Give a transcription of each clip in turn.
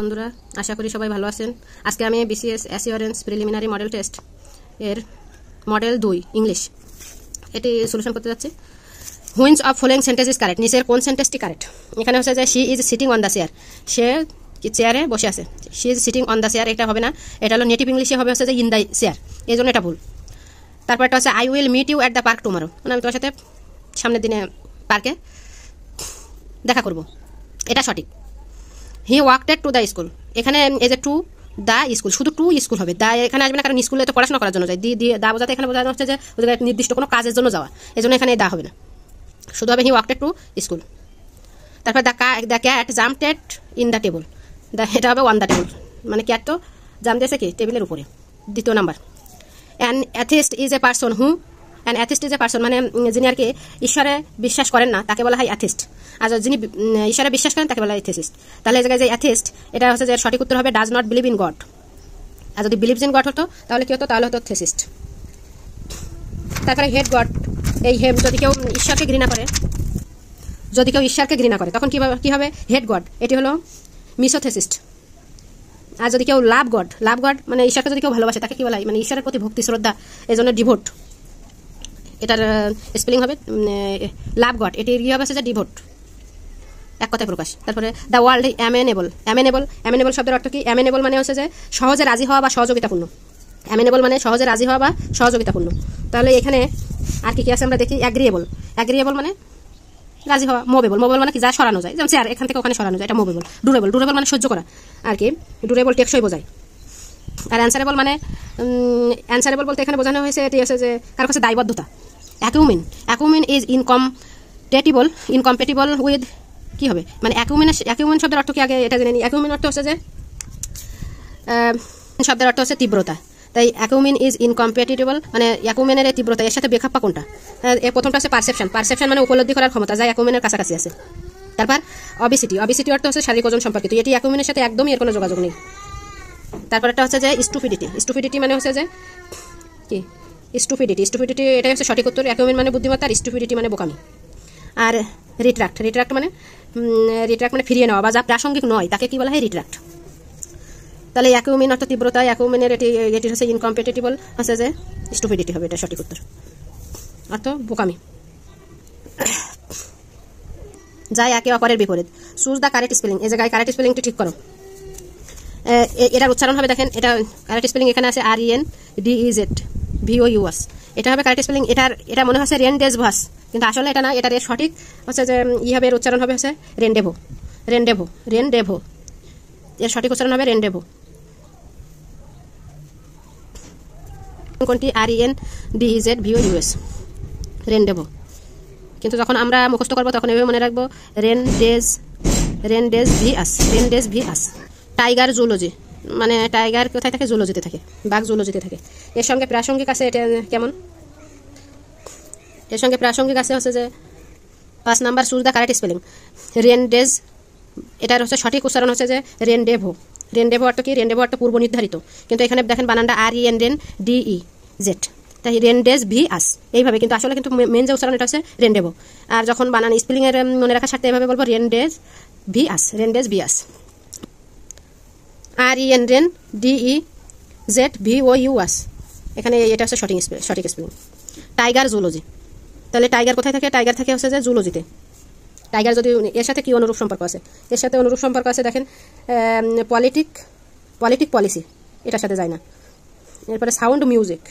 বন্ধুরা আশা করি সবাই ভালো আছেন। আজকে আমি BCS assurance preliminary model test এর মডেল 2 ইংলিশ এটি সলিউশন করতে যাচ্ছি। Which of following sentence is correct, নিচের কোন সেন্টেন্সটি কারেক্ট। এখানে হচ্ছে যে she is sitting on the chair, সে চেয়ারে বসে আছে। She is sitting on the chair এটা হবে না, এটা হলো নেটিভ ইংলিশে হবে হচ্ছে যে ইন দ্য চেয়ার, এই জন্য এটা ভুল। তারপর এটা হচ্ছে I will meet you at the park tomorrow, মানে আমি তোমার সাথে সামনের দিনে পার্কে দেখা করব, এটা সঠিক। হি ওয়াকটেড টু দ্য স্কুল, এখানে এই যে টু দ্য স্কুল, শুধু টু স্কুল হবে, দা এখানে আসবে না, কারণ স্কুলে তো পড়াশোনা করার জন্য যায়। দা বোঝাতে এখানে বোঝানো হচ্ছে যে ওদের নির্দিষ্ট কোনো কাজের জন্য যাওয়া, এই জন্য এখানে দা হবে না, শুধু হবে হি ওয়াকটেড টু স্কুল। তারপর the cat jumped in the table, এটা হবে অন দ্য টেবল, মানে ক্যাট তো জাম দিয়েছে কি টেবিলের উপরে। দ্বিতীয় নাম্বার an atheist is a person who, an atheist is a person মানে যিনি আর কি ঈশ্বরে বিশ্বাস করেন না তাকে বলা হয় অ্যাথিস্ট, আর যিনি ঈশ্বরে বিশ্বাস করেন তাকে বলা হয় এথিস্ট। তাহলে এই জায়গায় যে অ্যাথিস্ট এটা হচ্ছে যে সঠিক উত্তর হবে does not believe in God, আর যদি বিলিভস ইন গড হতো তাহলে কি হতো, তাহলে হতো থেসিস্ট। তারপরে হেড গড, এই যদি কেউ ঈশ্বরকে ঘৃণা করে, যদি কেউ ঈশ্বরকে ঘৃণা করে তখন কি হবে হেড গড, এটি হলো মিসোথেসিস্ট। আর যদি কেউ লাভ গড মানে ঈশ্বরকে যদি কেউ ভালোবাসে তাকে কি বলা হয়, মানে ঈশ্বরের প্রতি ভক্তি শ্রদ্ধা, এই জন্য ডিভোট, এটার স্পেলিং হবে লাভ গড, এটি কি হবে যে ডিভোট, এক কথায় প্রকাশ। তারপরে দ্য ওয়ার্ল্ড অ্যামেনেবল শব্দের অর্থ কি? অ্যামেনেবল মানে হচ্ছে যে সহজে রাজি হওয়া বা সহযোগিতাপূর্ণ, অ্যামেনেবল মানে সহজে রাজি হওয়া বা সহযোগিতাপূর্ণ। তাহলে এখানে আর কি আছে আমরা দেখি, অ্যাগ্রিয়েবল মানে রাজি হওয়া, মোবেবল মানে কি যা সরানো যায়, যেমন চেয়ার এখান থেকে ওখানে সরানো যায়, এটা মোবেবল। ডুরেবল মানে সহ্য করা আর কি, ডুরেবল টেকসই বোঝায়। আর অ্যান্সারেবল বলতে এখানে বোঝানো হয়েছে এটি হচ্ছে যে কার কাছে দায়বদ্ধতা। অ্যাকুমিন ইজ ইনকম্পেটিবল উইথ, কি হবে মানে অ্যাকুমিন শব্দের অর্থ কি আগে এটা জেনে নিই। অ্যাকুমিন অর্থ হচ্ছে যে শব্দের অর্থ হচ্ছে তীব্রতা, তাই অ্যাকুমিন ইজ ইনকম্পেটিবল মানে অ্যাকুমিনের এই তীব্রতা, এর সাথে বেখাপ্পা কোনটা? এর প্রথমটা হচ্ছে পারসেপশন মানে উপলব্ধি করার ক্ষমতা, যা অ্যাকুমিনের কাছাকাছি আছে। তারপর অবিসিটি অর্থ হচ্ছে শারীরিক ওজন সম্পর্কিত, এটি অ্যাকুমিনের সাথে একদমই এর কোনো যোগাযোগ নেই। তারপর একটা হচ্ছে যে স্টুপিডিটি মানে হচ্ছে যে কি স্টুপিডিটি এটাই হচ্ছে সঠিক উত্তর। অ্যাকুমিন মানে বুদ্ধিমত্তা, আর স্টুপিডিটি মানে বোকামি। আর রিট্রাক্ট মানে ফিরিয়ে নেওয়া বা যা প্রাসঙ্গিক নয় তাকে কি বলা হয়, রিট্রাক্ট। তাহলে অ্যাকুমিন অর্থ তীব্রতা, অ্যাকুমিনের এটি হচ্ছে ইনকম্পেটিবল হচ্ছে যে স্টুপিডিটি হবে, এটা সঠিক উত্তর, অর্থ বোকামি। যাই একে অপরের বিপরীত। চুজ দ্য কারেক্ট স্পেলিং, এই জায়গায় কারেক্ট স্পেলিংটি ঠিক করো। এটার উচ্চারণ হবে, দেখেন এটা কারেক্ট স্পেলিং এখানে আছে RENDEZ VOUS, এটা হবে কারেক্ট স্পেলিং। এটা মনে হচ্ছে রেনডেজভাস, কিন্তু আসলে এটা না, এটার সঠিক হচ্ছে যে হবে এর উচ্চারণ হবে হচ্ছে রেনডেভো, এর সঠিক উচ্চারণ হবে রেনডেভো। কোনটি? RENDEZ VOUS, রেনডেভো। কিন্তু যখন আমরা মুখস্থ করবো তখন এভাবে মনে রাখবো রেনডেজ ভিআস। টাইগার জুলজি মানে টাইগার কোথায় থাকে? জুলজিতে থাকে, বাঘ জুলজিতে থাকে। এর সঙ্গে প্রাসঙ্গিক আছে, এটা কেমন? এর সঙ্গে প্রাসঙ্গিক আছে হচ্ছে যে 5 নাম্বার choose the correct spelling. Rendezvous, এটার হচ্ছে সঠিক উচ্চারণ হচ্ছে যে রেনডেভো অর্থ কি? রেনডেভো অর্থ পূর্ব নির্ধারিত, কিন্তু এখানে দেখেন বানানটা RENDEZ, তাই রেনডেজ ভিআস এইভাবে, কিন্তু আসলে কিন্তু মেন যে উচ্চারণ এটা হচ্ছে রেনডেভো। আর যখন বানান স্পেলিং এর মনে রাখার সাথে এভাবে বলবো রেনডেজ ভিআস। RENDEZ VOUS, এখানে এটা হচ্ছে সঠিক স্পেলিং। টাইগার জুলজি, তাহলে টাইগার কোথায় থাকে? টাইগার থাকে হচ্ছে যে জুলজিতে। টাইগার যদি এর সাথে কি অনুরূপ সম্পর্ক আছে? এর সাথে অনুরূপ সম্পর্ক আছে, দেখেন পলিটিক পলিসি, এটার সাথে যায় না। এরপরে সাউন্ড মিউজিক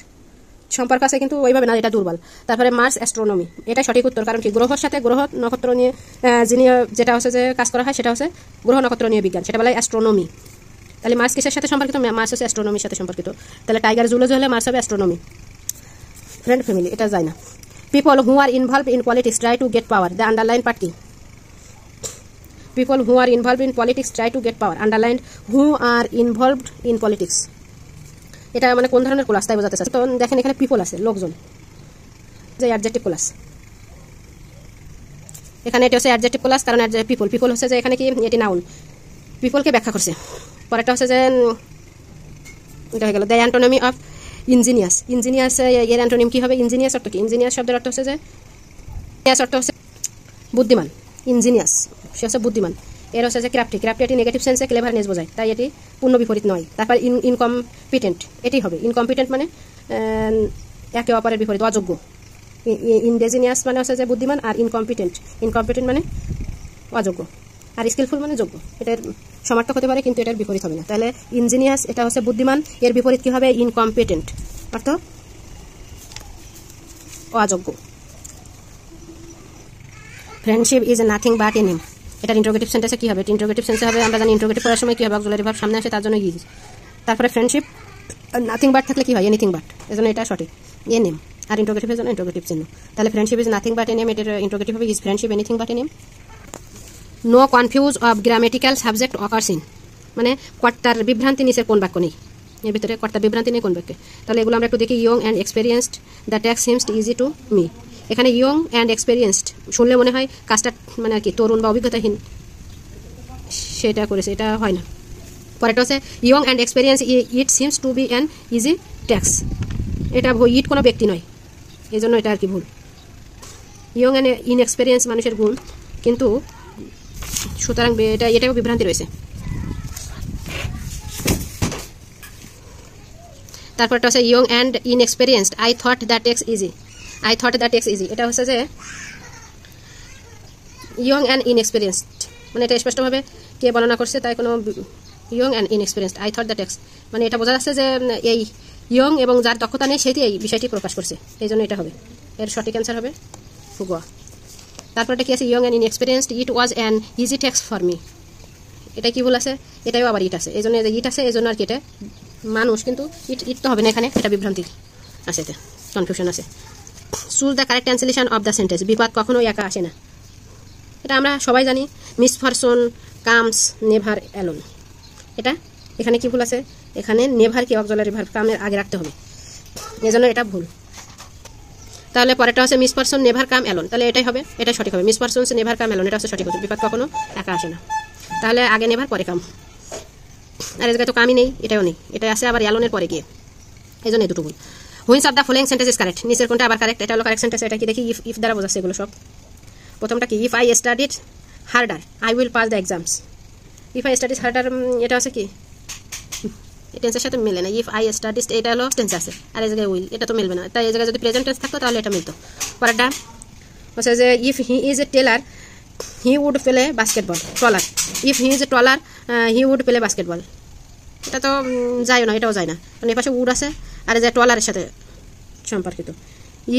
সম্পর্ক আছে, কিন্তু ওইভাবে না, এটা দুর্বল। তারপরে মার্স অ্যাস্ট্রোনমি, এটা সঠিক উত্তর, কারণ কি গ্রহের সাথে গ্রহ নক্ষত্র নিয়ে যেটা হচ্ছে যে কাজ করা হয় সেটা হচ্ছে গ্রহ নক্ষত্র নিয়ে বিজ্ঞান, সেটা বলা হয় অ্যাস্ট্রোনমি। তাহলে মার্স কিসের সাথে সম্পর্কিত? মার্স হচ্ছে অ্যাস্ট্রোনমির সাথে সম্পর্কিত। তাহলে টাইগার জুলজি হলে মার্স হবে অ্যাস্ট্রোনমি। ফ্রেন্ড ফ্যামিলি, এটা যায় না। People who are involved in politics try to get power, the underline part কি? People who are involved in politics try to get power, underline who are involved in politics, এটা মানে কোন ধরনের class তাই বোঝাতে চাচ্ছে। তো দেখেন এখানে পিপল আছে, লোকজন, যে অ্যাডজেক্টিভ ক্লাস, এখানে এটা হচ্ছে অ্যাডজেক্টিভ ক্লাস, কারণ পিপল হচ্ছে যে এখানে কি এটি নাউন, পিপলকে ব্যাখ্যা করছে। পরেরটা হচ্ছে যে এটা হয়ে গেল দ্য অ্যান্টোনিমি অফ ইঞ্জিনিয়াস। এর অ্যান্টোনিম কি হবে? ইঞ্জিনিয়াস অর্থ কি? ইঞ্জিনিয়াস শব্দের অর্থ হচ্ছে যে বুদ্ধিমান। ইঞ্জিনিয়াস সে হচ্ছে বুদ্ধিমান। এর হচ্ছে যে ক্রাফটি, ক্রাফটি এটি নেগেটিভ সেন্সে ক্লেভারনেস বোঝায়, তাই এটি পূর্ণ বিপরীত নয়। তারপর ইনকম্পিটেন্ট, এটি হবে ইনকম্পিটেন্ট মানে একে অপরের বিপরীত, অযোগ্য। ইনডেজিনিয়াস মানে হচ্ছে যে বুদ্ধিমান, আর ইনকম্পিটেন্ট মানে অযোগ্য, আর স্কিলফুল মানে যোগ্য। এটার সমার্থক হতে পারে কিন্তু এটার বিপরীত হবে না। তাহলে ইঞ্জিনিয়াস এটা হচ্ছে বুদ্ধিমান, এর বিপরীত কি হবে? ইনকম্পিটেন্ট অর্থ অযোগ্য। Friendship is nothing but a name, এটার ইন্টারোগেটিভ সেন্টেন্সে কি হবে? ইন্টারোগেটিভ সেন্সে হবে, আমরা জানি ইন্টারোগেটিভ করার সময় কি হবে? অক্সিলারি ভার্ব সামনে আসে, তার জন্য ইজ। তারপরে ফ্রেন্ডশিপ নাথিং বাট থাকলে কি হয়? এনিথিং বাট, এজন্য এটা সঠিক। এ নেম আর ইন্টারোগেটিভের জন্য ইন্টারোগেটিভ চিহ্ন। তাহলে friendship is nothing but a name, এটার ইন্টারোগেটিভ হবে is friendship anything but a name. No confuse of grammatical subject occurs in, মানে কর্তার বিভ্রান্তি নিচের কোন বাক্য নেই? এর ভিতরে কর্তার বিভ্রান্তি নেই কোন বাক্যে? তাহলে এগুলো আমরা একটু দেখি। Young and experienced, the tax seems easy to me. এখানে ইয়ং অ্যান্ড এক্সপেরিয়েন্সড শুনলে মনে হয় কাজটা মানে আর কি তরুণ বা অভিজ্ঞতাহীন সেটা করেছে, এটা হয় না। পরেরটা হচ্ছে young and experience it seems to be an easy tax, এটা ইট কোনো ব্যক্তি নয়, এই জন্য এটা আর কি ভুল। ইয়ং অ্যান্ড ইনএক্সপেরিয়েন্স মানুষের গুণ, কিন্তু সুতরাং এটাও বিভ্রান্তি রয়েছে। তারপরটা হচ্ছে young and inexperienced I thought the text easy, I thought the text easy, এটা হচ্ছে যে ইয়ং অ্যান্ড ইনএক্সপেরিয়েন্সড মানে এটা স্পষ্টভাবে কে বর্ণনা করছে, তাই কোনো young and inexperienced I thought the text মানে এটা বোঝা যাচ্ছে যে এই ইয়ং এবং যার দক্ষতা নেই সেটি এই বিষয়টি প্রকাশ করছে, এই জন্য এটা হবে। এর সঠিক অ্যান্সার হবে গোয়া। তারপরটা কি আছে? Young and inexperienced it was an easy text for me, এটা কি ভুল আছে? এটাও আবার ইট আছে, এই জন্য ইট আছে, এই জন্য আর কি এটা মানুষ, কিন্তু ইট তো হবে না এখানে, এটা বিভ্রান্তি আছে, এতে কনফিউশন আছে। Choose the correct translation of the sentence, বিপদ কখনো একা আসে না, এটা আমরা সবাই জানি। মিসফরচুন কামস নেভার অ্যালোন, এটা এখানে কি ভুল আছে? এখানে নেভার কি অক্সিলারি ভার্ব কামের আগে রাখতে হবে, এজন্য এটা ভুল। তাহলে পরেরটা হচ্ছে মিসফরচুন নেভার কাম অ্যালোন, তাহলে এটাই হবে, এটা সঠিক হবে। মিসফরচুনস নেভার কাম অ্যালোন, এটা হচ্ছে সঠিক হচ্ছে, বিপদ কখনো একা আসে না। তাহলে আগে নেভার পরে কাম, আর এই জায়গায় তো কামই নেই, এটাও নেই, এটা আছে আবার অ্যালোনের পরে গিয়ে, এই জন্য এই দুটো ভুল। Which of the following sentence is correct, নিচের কোনটা আবার কারেক্ট? এটা হলো কারেক্ট সেন্টেন্স, এটা কি দেখি? ইফ দ্বারা বোঝাচ্ছে এগুলো সব। প্রথমটা কি? If I studied harder I will pass the exams, if I studies harder এটা হচ্ছে কি? টেন্সের সাথে মিলে না। ইফ আই স্টাডিজ এটা হলো টেন্স আছে, আর এই জায়গায় উইল, এটা তো মিলবে না, তাই এই জায়গায় যদি প্রেজেন্ট টেন্স থাকতো তাহলে এটা মিলতো। পরেরটা হচ্ছে যে if he is a tailor he would play basketball, taller, if he is a taller he would play basketball, এটা তো যায়ও না, এটাও যায় না, কারণ এ পাশে উড আছে আর এই যে ট্রলারের সাথে সম্পর্কিত।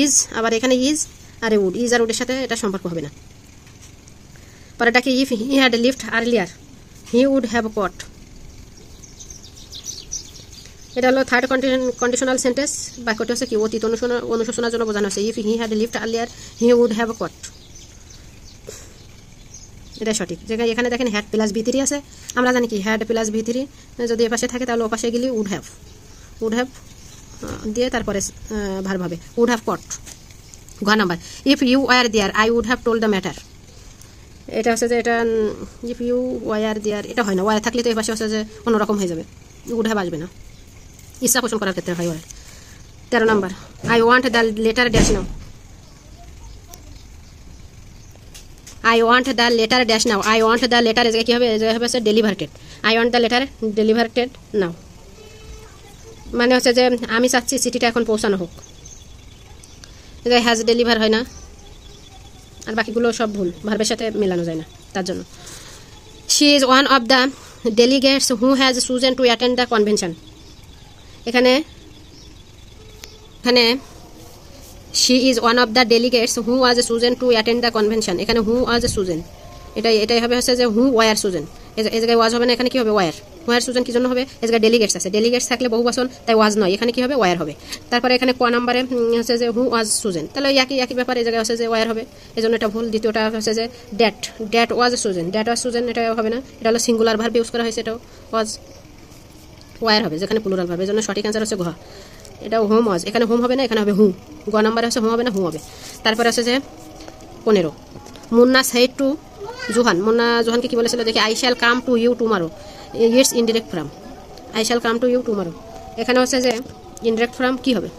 ইজ আবার এখানে ইজ আর উড, ইজ আর উডের সাথে এটা সম্পর্ক হবে না। পরেরটা কি? If he had left earlier he would have caught, এটা হলো থার্ড কন্ডিশনাল সেন্টেন্স। বাক্যটি হচ্ছে কি? অতীত অনুশোচনার জন্য বোঝানো হচ্ছে। If he had left earlier he would have caught, এটা সঠিক। যেখানে এখানে দেখেন হ্যাড প্লাস ভি3 আছে, আমরা জানি কি হ্যাড প্লাস ভি3 যদি এ পাশে থাকে তাহলে ও পাশে গেলে উড হ্যাভ দিয়ে তারপরে ভার্ব হবে উড হ্যাভ কট। ঘ নাম্বার if you were there I would have told the matter, এটা হচ্ছে যে এটা ইফ ইউ ওয়ার দেয়ার, এটা হয় না, ওয়ার থাকলে তো এ পাশে হচ্ছে যে অন্যরকম হয়ে যাবে, উড হ্যাভ আসবে না, ইচ্ছা পোষণ করার ক্ষেত্রে হয় were. 13 number I want the letter dash now, I want the letter dash now, I want the letter এর জায়গায় কী হবে? এর জায়গায় হবে delivered, I want the letter delivered now, মানে হচ্ছে যে আমি চাচ্ছি চিঠিটা এখন পৌঁছানো হোক, এর জায়গায় হ্যাজ ডেলিভার হয় না, আর বাকিগুলো সব ভুল, ভার্বের সাথে মেলানো যায় না, তার জন্য। She is one of the delegates who has chosen to attend the convention, এখানে she is one of the delegates who was chosen to attend the convention, এখানে হু ওয়াজ চুজেন, এটাই হবে হচ্ছে যে হু ওয়ার চুজেন, এই জায়গায় ওয়াজ হবে না, এখানে কি হবে? ওয়ার চুজেন কি জন্য হবে? এই জায়গায় ডেলিগেটস আছে, ডেলিগেটস থাকলে বহু বচন, তাই ওয়াজ নয়, এখানে কি হবে? ওয়ার হবে। তারপরে এখানে ক নম্বরে হচ্ছে যে হু ওয়াজ চুজেন, তাহলে একই ব্যাপার, এই জায়গায় হচ্ছে যে ওয়ার হবে, এই জন্য এটা ভুল। দ্বিতীয়টা হচ্ছে যে that was chosen, that was chosen, এটা হবে না, এটা হলো সিঙ্গুলার ভার্ব ইউজ করা হয়েছে, এটাও ওয়াজ ওয়ার হবে, যেখানে প্লুরাল ভার্ব, এই জন্য সঠিক অ্যান্সার হচ্ছে ঘ। এটা হোম ওয়াজ, এখানে হোম হবে না, এখানে হবে হু। গ নাম্বারে হচ্ছে হোম হবে না, হু হবে। তারপরে হচ্ছে যে 15 মুন্না সেড টু জোহান, জোহানকে কি বলেছিল দেখি? I shall come to you tomorrow, it's indirect form, I shall come to you tomorrow, এখানে হচ্ছে যে ইনডিরেক্ট ফ্রম কি হবে?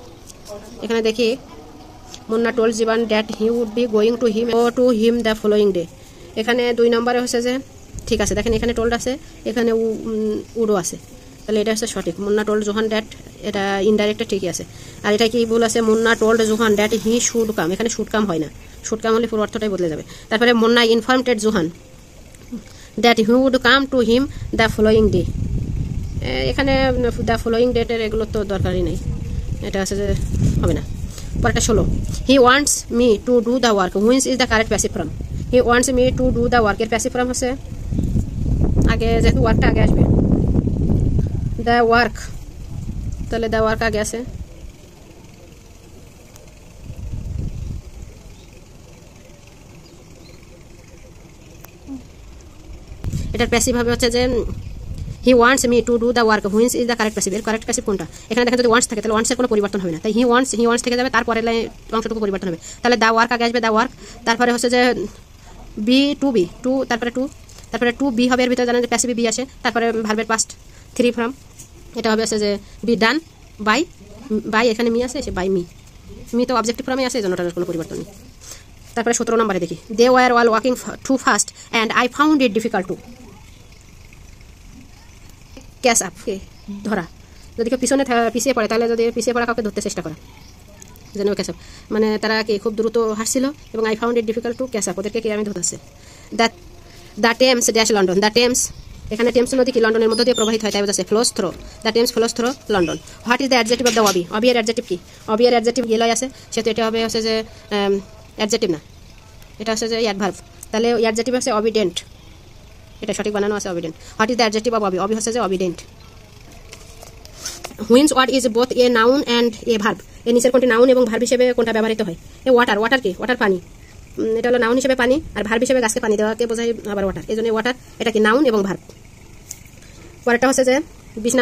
এখানে দেখি Munna told Jibon that he would be going to him the following day, এখানে 2 নম্বরে হচ্ছে যে ঠিক আছে, দেখেন এখানে টোল্ড আছে, এখানে উডও আছে, তাহলে এটা হচ্ছে সঠিক। মুন্না টোল্ড জোহান ড্যাট, এটা ইনডাইরেক্টটা ঠিকই আছে। আর এটা কি ভুল আছে? Munna told Johan that he should come, এখানে শুড কাম হয় না, শুড কাম হলে পুরো অর্থটাই বদলে যাবে। তারপরে Munna informed Johan that he would come to him the following day, এখানে দ্য ফলোয়িং ডেটের এগুলো তো দরকারই নেই, এটা আছে যে হবে না। পরেরটা 16, he wants me to do the work, which is the correct passive form? He wants me to do the work এর প্যাসিভ ফর্ম হচ্ছে, আগে যেহেতু ওয়ার্কটা আগে আসবে, দ্য ওয়ার্ক, তাহলে দ্য ওয়ার্ক আগে আছে। এটার প্যাসিভ হবে হচ্ছে যে he wants me to do the work, which is the correct passive. এর কারেক্ট প্যাসিভ কোনটা? এখানে দেখেন যদি ওয়ান্টস থাকে তাহলে ওয়ান্টসের কোনো পরিবর্তন হবে না, তাই হি ওয়ান্টস থেকে যাবে, তারপরে অংশটুকু পরিবর্তন হবে, তাহলে দ্য ওয়ার্ক আগে আসবে, দ্য ওয়ার্ক। তারপরে হচ্ছে যে বি টু, তারপরে টু বি হবে, এর ভিতরে জানেন যে প্যাসিভ বি আসে, তারপরে ভার্বের পাস্ট 3 ফর্ম, এটা হবে আছে যে বি ডান বাই, এখানে মি আছে, এসে বাই মি তো অবজেক্টিভ ফর্মে আছে, এই জন্য ওটার কোনো পরিবর্তন নেই। তারপরে 17 নম্বরে দেখি, they were all walking too fast and I found it difficult to catch up, ধরা। যদি কেউ পিছিয়ে পড়ে, তাহলে যদি পিছিয়ে পড়া কাউকে ধরতে চেষ্টা করা, যেন ক্যাচ আপ, মানে তারা কি খুব দ্রুত হাসছিল, এবং I found it difficult to catch up, ওদেরকে কি আমি ধরতেছে। The Thames dash London, the Thames, এখানে টেমস নদী কি লন্ডনের মধ্যে দিয়ে প্রবাহিত হয়, তাই বোঝাচ্ছে flows through, the Thames flows through London. What is the adjective of the obey? Obey এর অ্যাডজেক্টিভ কি? অবি এর অ্যাডজেক্টিভ গেলাই আছে, সেহেতু এটা হবে হচ্ছে যে অ্যাডজেক্টিভ না, এটা হচ্ছে যে অ্যাডভার্ব, তাহলে অ্যাডজেক্টিভ হচ্ছে অবিডেন্ট, এটা সঠিক বানানো আছে obedient. What is the adjective of obey? Obey হচ্ছে যে obedient. Which word is both a noun and a verb, এর নিচের কোনটি নাউন এবং ভার্ব হিসেবে কোনটা ব্যবহৃত হয়? এ ওয়াটার কি? ওয়াটার পানি, এটা হলো নাউন হিসেবে পানি, আর ভার্ব হিসেবে গাছকে পানি দেওয়াকে বোঝায় আবার ওয়াটার, এই জন্য ওয়াটার এটা কি নাউন এবং ভার্ব। পরেরটা হচ্ছে যে 20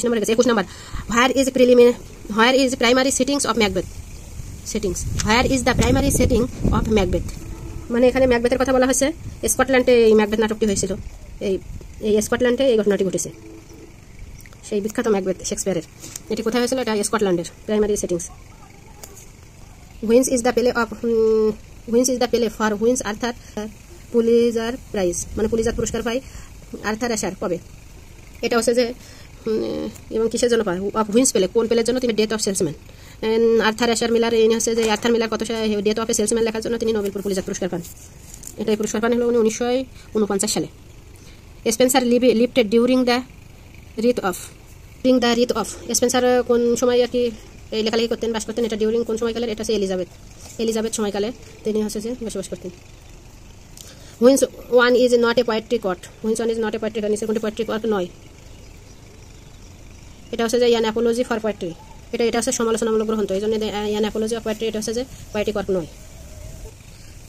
নম্বরে গেছে, 21 নম্বর, where is primary settings of Macbeth, where is the primary setting of Macbeth, মানে এখানে ম্যাকবেথের কথা বলা হয়েছে। স্কটল্যান্ডে এই ম্যাকবেথ নাটকটি হয়েছিল, এই স্কটল্যান্ডে এই ঘটনাটি ঘটেছে, সেই বিখ্যাত ম্যাকবেথ শেক্সপিয়ারের, এটি কোথায় হয়েছিল? এটা স্কটল্যান্ডের primary settings. Which is the play for which Arthur পুলিজার prize, মানে পুলিজার পুরস্কার পাই আর্থার অ্যাশার কবে? এটা হচ্ছে যে এবং কিসের জন্য পায়? অফ হুইচ প্লে, কোন প্লের জন্য? তিনি death of salesman. Arthur অ্যাশার Miller, ইনি হচ্ছে যে আর্থার মিলার কত ডেথ অফ এ সেলসম্যান লেখার জন্য তিনি নোবেল পুলিজার পুরস্কার পান। এটাই পুরস্কার পান হলো উনি 1949 সালে। Spencer lifted during the রিথ of, Spencer কোন সময় আর কি এই লেখালেখি করতেন, বাস করতেন? এটা ডিউরিং কোন সময়কালের? এটা হচ্ছে এলিজাবেথ সময়কালে তিনি হচ্ছে যে বসবাস করতেন। Which one is not a poetry work, নিচের কোনটি পোয়েট্রি ওয়ার্ক নয়? এটা হচ্ছে যে অ্যান অ্যাপোলজি ফর পোয়েট্রি, এটা হচ্ছে সমালোচনামূলক গ্রন্থ, এই জন্য অ্যান অ্যাপোলজি অফ পোয়েট্রি এটা হচ্ছে যে পোয়েটিক ওয়ার্ক নয়।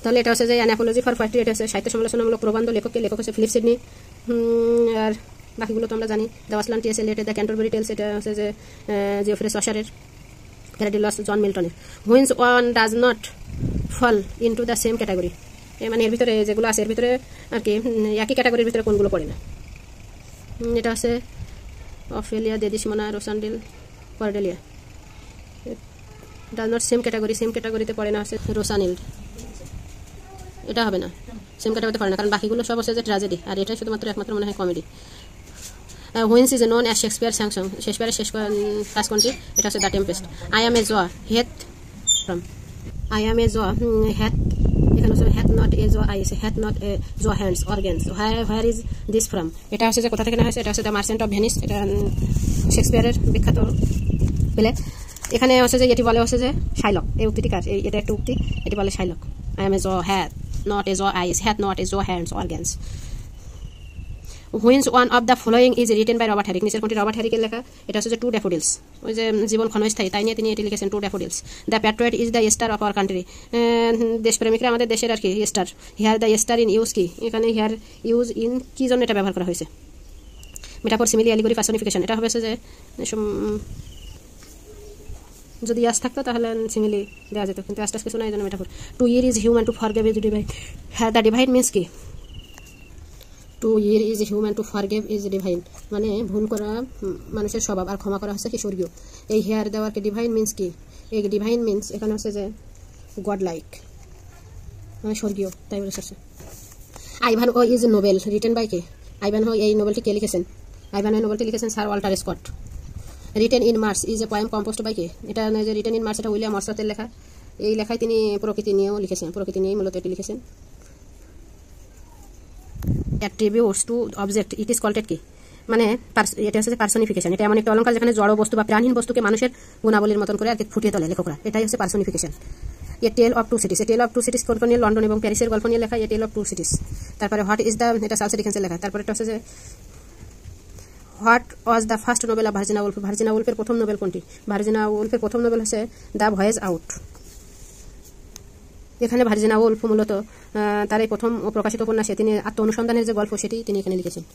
তাহলে এটা হচ্ছে যে অ্যান অ্যাপোলজি ফর পোয়েট্রি, এটা হচ্ছে সাহিত্য সমালোচনামূলক প্রবন্ধ, লেখক হচ্ছে ফিলিপ সিডনি, আর বাকিগুলো তো আমরা জানি। The Waste Land T S. Eliot, the Canterbury Tales, এটা হচ্ছে যে জিওফ্রে চসারের, প্যারাডিলস জন মিল্টনের। Which one does not fall into the same category, মানে এর ভিতরে যেগুলো আছে এর ভিতরে আর কি একই ক্যাটাগরির ভিতরে কোনগুলো পড়ে না? এটা হচ্ছে Ophelia, Desdemona, Rosalind, Cordelia. Does not same ক্যাটাগরিতে পড়ে না হচ্ছে রোসানিল্ড, এটা হবে না, সেম ক্যাটাগরিতে পড়ে না, কারণ বাকিগুলো সব হচ্ছে যে ট্র্যাজেডি, আর এটাই শুধুমাত্র একমাত্র মনে হয় comedy. Which is known as শেক্সপিয়ারের শেষ কাজ কোনটি? এটা হচ্ছে the Tempest. I am a Jew hath এখানে হচ্ছে হ্যাথ নট এ জ আইস, hath not a Jew hands organs, where is this from? এটা হচ্ছে যে কোথা থেকে নেওয়া হয়েছে? এটা হচ্ছে দ্য মার্চেন্ট অফ ভেনিস, এটা শেক্সপিয়ারের বিখ্যাত প্লে। এখানে হচ্ছে যে এটি বলে হচ্ছে যে শাইলক, এই উক্তিটি কার? এটা একটা উক্তি, এটি বলে Shylock. I am a Jew hath not a জ আইস, hath not a Jew hands organs. Which one of the following is written by Robert Herrick, নিচের কোনটি রবার্ট হ্যারিকের লেখা? এটা হচ্ছে যে টু ড্যাফোডিলস, ওই যে জীবন ক্ষণস্থায়ী, তাই নিয়ে তিনি এটি লিখেছেন to Daffodils. The patriot is the star of our country, দেশপ্রেমিকরা আমাদের দেশের আর কি স্টার। Here the star in use কি? এখানে হিয়ার ইউজ ইন কি জন্য এটা ব্যবহার করা হয়েছে? Metaphor, simile, allegory, personification. এটা হবে যে যদি ইয়াস থাকতো তাহলে সিমিলি দেওয়া যেত, কিন্তু আস্তে কিছু না, এই জন্য metaphor. To err is human, to forgive is divine. হ্যাঁ, দ্য ডিভাইন মিন্স কি? To err is human, to forgive is divine, মানে ভুল করা মানুষের স্বভাব, আর ক্ষমা করা হচ্ছে কি স্বর্গীয়। এই হেয়ার দেওয়ারকে ডিভাইন মিন্স কি? এই ডিভাইন মিন্স এখানে হচ্ছে যে গড লাইক, মানে স্বর্গীয়, তাই বলে হচ্ছে। Ivanhoe is novel written by কে? আইভানহো এই নোবেলটি কে লিখেছেন? আইভানহো নোবেলটি লিখেছেন sir Walter Scott. Written in March is a poem composed by কে? এটা যে রিটেন ইন মার্স এটা উইলিয়াম ওয়ার্ডসওয়ার্থের লেখা। এই লেখায় তিনি প্রকৃতি নিয়েও লিখেছেন, প্রকৃতি নিয়েই মূলত এটি লিখেছেন। Attributes to object it is called কি? মানে এটা হচ্ছে পার্সোনিফিকেশন। এটা এমন একটা অলঙ্কার যেখানে জড় বস্তু বা প্রাণহীন বস্তুকে মানুষের গুণাবলীর মতন করে আর কি ফুটিয়ে তোলে লেখকরা, এটাই হচ্ছে personification. A tale of two cities, a tale of two cities কোন নিয়ে? লন্ডন এবং প্যারিসের গল্প নিয়ে লেখা a tale of two cities. তারপরে হোয়াট ইজ দ্য, এটা চার্লস ডিকেন্সের লেখা। তারপরে এটা হচ্ছে যে what was the first novel of Virginia Woolf, Virginia উলফের প্রথম নোবেল কোনটি? ভার্জিনা উলফের প্রথম নোবেল হচ্ছে দ্য ভয়েজ আউট। এখানে ভার্জিনা উলফ মূলত তার এই প্রথম প্রকাশিত উপন্যাসে তিনি আত্ম অনুসন্ধানের যে গল্প সেটি তিনি এখানে লিখেছেন।